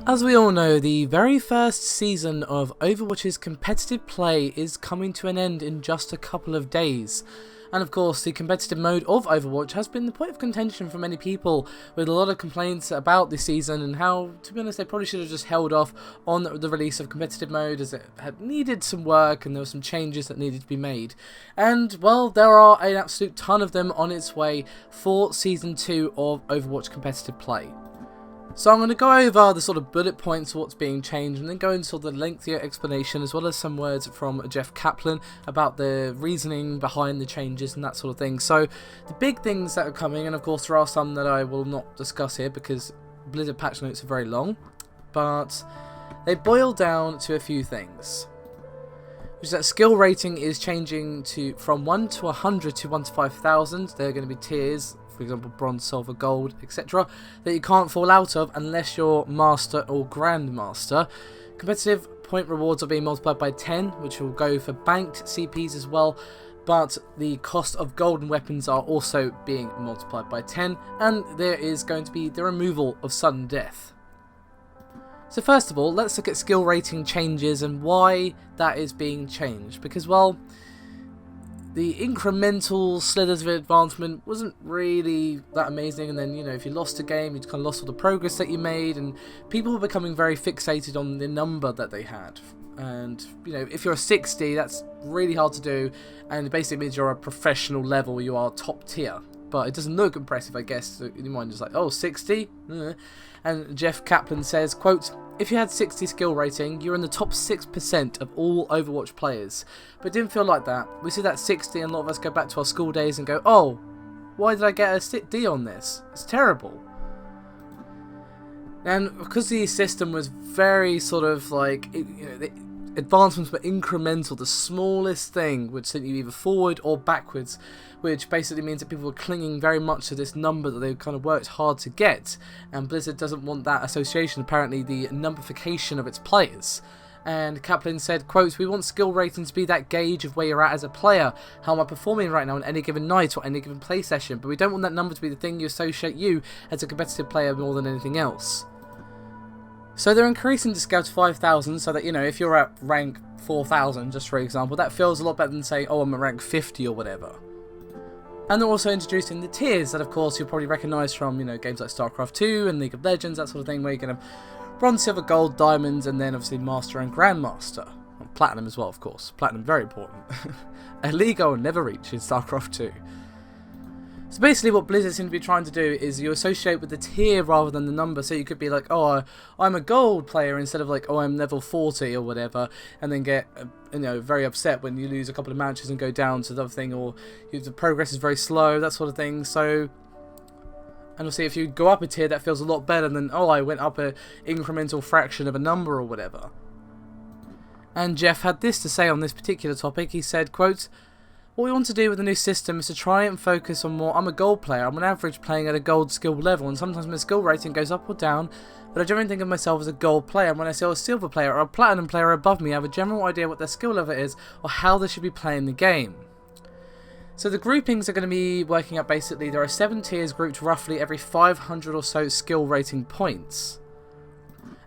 As we all know, the very first season of Overwatch's competitive play is coming to an end in just a couple of days. And of course, the competitive mode of Overwatch has been the point of contention for many people, with a lot of complaints about this season and how, to be honest, they probably should have just held off on the release of competitive mode, as it had needed some work and there were some changes that needed to be made. And, well, there are an absolute ton of them on its way for Season 2 of Overwatch competitive play. So I'm going to go over the sort of bullet points of what's being changed and then go into the lengthier explanation, as well as some words from Jeff Kaplan about the reasoning behind the changes and that sort of thing. So the big things that are coming, and of course there are some that I will not discuss here because Blizzard patch notes are very long, but they boil down to a few things. Which is that skill rating is changing from 1 to 100 to 1 to 5,000. There are going to be tiers, for example bronze, silver, gold, etc., that you can't fall out of unless you're master or grandmaster. Competitive point rewards are being multiplied by 10, which will go for banked CPs as well, but the cost of golden weapons are also being multiplied by 10, and there is going to be the removal of sudden death. So first of all, let's look at skill rating changes and why that is being changed, because, well, the incremental slithers of advancement wasn't really that amazing, and then, you know, if you lost a game, you kind of lost all the progress that you made, and people were becoming very fixated on the number that they had. And, you know, if you're a 60, that's really hard to do, and it basically means you're a professional level, you are top tier. But it doesn't look impressive, I guess, so you might just like, oh, 60? And Jeff Kaplan says, quote, "If you had 60 skill rating, you're in the top 6% of all Overwatch players. But it didn't feel like that. We see that 60 and a lot of us go back to our school days and go, oh, why did I get a D on this? It's terrible." And because the system was very sort of like, the advancements were incremental, the smallest thing would send you either forward or backwards, which basically means that people were clinging very much to this number that they kind of worked hard to get, and Blizzard doesn't want that association, apparently the numberification of its players. And Kaplan said, quote, "We want skill rating to be that gauge of where you're at as a player. How am I performing right now on any given night or any given play session? But we don't want that number to be the thing you associate you as a competitive player more than anything else." So they're increasing the scale to 5,000, so that, you know, if you're at rank 4,000, just for example, that feels a lot better than saying, oh, I'm at rank 50 or whatever. And they're also introducing the tiers that, of course, you'll probably recognise from, you know, games like StarCraft 2 and League of Legends, that sort of thing, where you can have bronze, silver, gold, diamonds, and then obviously master and grandmaster. And platinum as well, of course. Platinum, very important. A league I will never reach in StarCraft 2. So basically what Blizzard seem to be trying to do is you associate with the tier rather than the number, so you could be like, oh, I'm a gold player, instead of like, oh, I'm level 40 or whatever, and then get, you know, very upset when you lose a couple of matches and go down to the other thing, or the progress is very slow, that sort of thing. So, and obviously if you go up a tier, that feels a lot better than, oh, I went up a incremental fraction of a number or whatever. And Jeff had this to say on this particular topic. He said, quote, "What we want to do with the new system is to try and focus on more. I'm a gold player. I'm on average playing at a gold skill level, and sometimes my skill rating goes up or down, but I generally think of myself as a gold player. And when I see a silver player or a platinum player above me, I have a general idea what their skill level is or how they should be playing the game." So the groupings are going to be working out basically, there are 7 tiers grouped roughly every 500 or so skill rating points.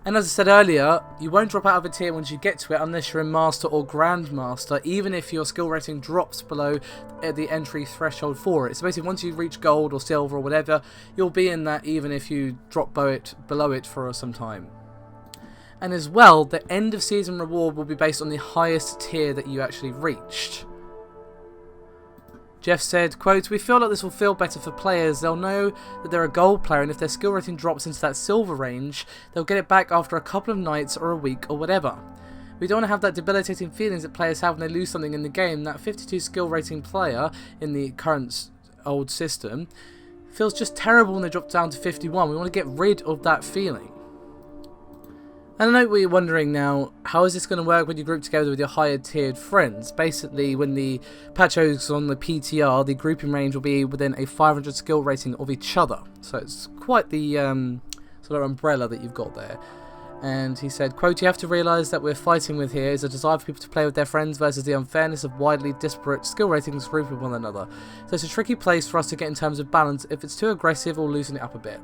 And as I said earlier, you won't drop out of a tier once you get to it unless you're in Master or Grandmaster, even if your skill rating drops below the entry threshold for it. So basically once you reach Gold or Silver or whatever, you'll be in that even if you drop below it for some time. And as well, the end of season reward will be based on the highest tier that you actually reached. Jeff said, quote, "We feel like this will feel better for players. They'll know that they're a gold player, and if their skill rating drops into that silver range, they'll get it back after a couple of nights or a week or whatever. We don't want to have that debilitating feelings that players have when they lose something in the game. That 52 skill rating player in the current old system feels just terrible when they drop down to 51. We want to get rid of that feeling." And I know what you're wondering now, how is this going to work when you group together with your higher tiered friends? Basically, when the patch goes on the PTR, the grouping range will be within a 500 skill rating of each other. So it's quite the sort of umbrella that you've got there. And he said, quote, "You have to realise that we're fighting with here is a desire for people to play with their friends versus the unfairness of widely disparate skill ratings grouped with one another. So it's a tricky place for us to get in terms of balance if it's too aggressive or loosen it up a bit."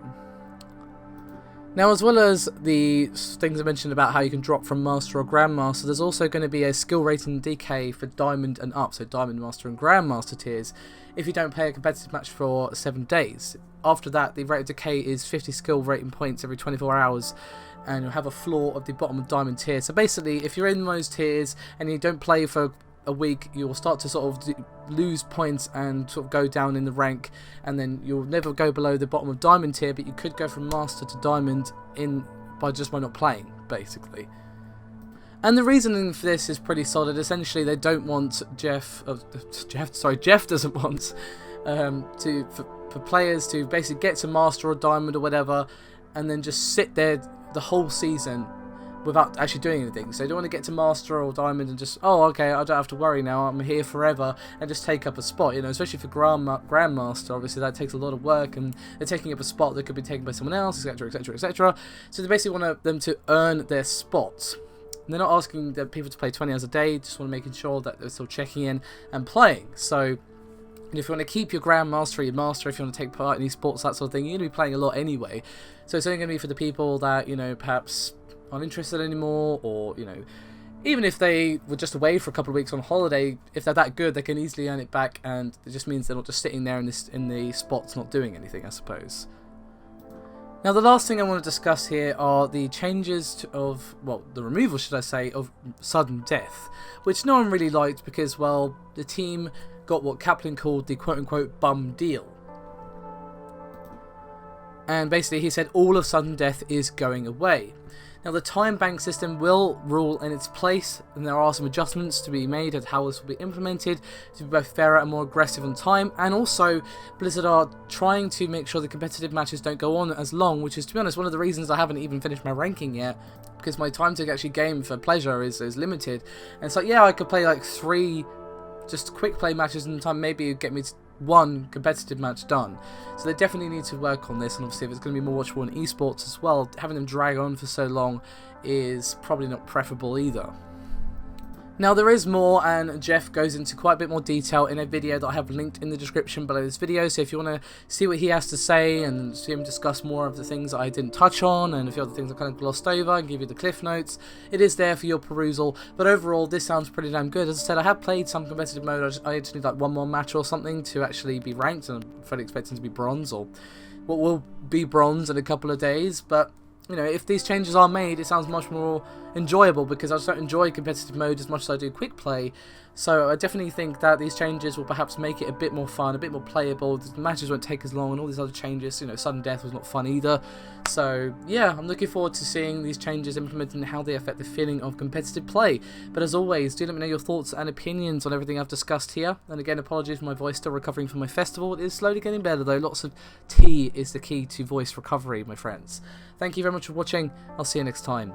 Now, as well as the things I mentioned about how you can drop from Master or Grandmaster, there's also going to be a skill rating decay for Diamond and up, so Diamond Master and Grandmaster tiers, if you don't play a competitive match for 7 days. After that, the rate of decay is 50 skill rating points every 24 hours, and you'll have a floor of the bottom of Diamond tier. So basically, if you're in those tiers and you don't play for a week, you'll start to sort of lose points and sort of go down in the rank, and then you'll never go below the bottom of Diamond tier, but you could go from Master to Diamond by not playing, basically. And the reasoning for this is pretty solid. Essentially, they don't want Jeff doesn't want for players to basically get to Master or Diamond or whatever, and then just sit there the whole season without actually doing anything. So they don't want to get to Master or Diamond and just, oh, okay, I don't have to worry now, I'm here forever, and just take up a spot, you know, especially for Grandmaster. Obviously that takes a lot of work, and they're taking up a spot that could be taken by someone else, etc, etc, etc. So they basically want them to earn their spots. And they're not asking the people to play 20 hours a day, just want to making sure that they're still checking in and playing. So if you want to keep your Grandmaster or your Master, if you want to take part in esports, that sort of thing, you're going to be playing a lot anyway. So it's only going to be for the people that, you know, perhaps aren't interested anymore, or, you know, even if they were just away for a couple of weeks on holiday, if they're that good, they can easily earn it back, and it just means they're not just sitting there in the spots not doing anything, I suppose. Now, the last thing I want to discuss here are the changes the removal, should I say, of sudden death, which no one really liked because, well, the team got what Kaplan called the quote-unquote bum deal. And basically he said all of sudden death is going away. Now, the time bank system will rule in its place, and there are some adjustments to be made at how this will be implemented to be both fairer and more aggressive on time. And also, Blizzard are trying to make sure the competitive matches don't go on as long, which is, to be honest, one of the reasons I haven't even finished my ranking yet, because my time to actually game for pleasure is limited. And it's like, yeah, I could play like 3 just quick play matches in time, maybe get me 1 competitive match done. So they definitely need to work on this, and obviously if it's going to be more watchable in esports as well, having them drag on for so long is probably not preferable either. Now, there is more, and Jeff goes into quite a bit more detail in a video that I have linked in the description below this video, so if you want to see what he has to say and see him discuss more of the things that I didn't touch on and a few other things I kind of glossed over and give you the cliff notes, it is there for your perusal. But overall, this sounds pretty damn good. As I said, I have played some competitive mode. I just need like 1 more match or something to actually be ranked, and I'm fully expecting to be bronze, or what will be bronze in a couple of days. But you know, if these changes are made, it sounds much more enjoyable, because I just don't enjoy competitive mode as much as I do quick play. So I definitely think that these changes will perhaps make it a bit more fun, a bit more playable. The matches won't take as long, and all these other changes. You know, sudden death was not fun either. So yeah, I'm looking forward to seeing these changes implemented and how they affect the feeling of competitive play. But as always, do let me know your thoughts and opinions on everything I've discussed here. And again, apologies for my voice, still recovering from my festival. It is slowly getting better though. Lots of tea is the key to voice recovery, my friends. Thank you very much for watching. I'll see you next time.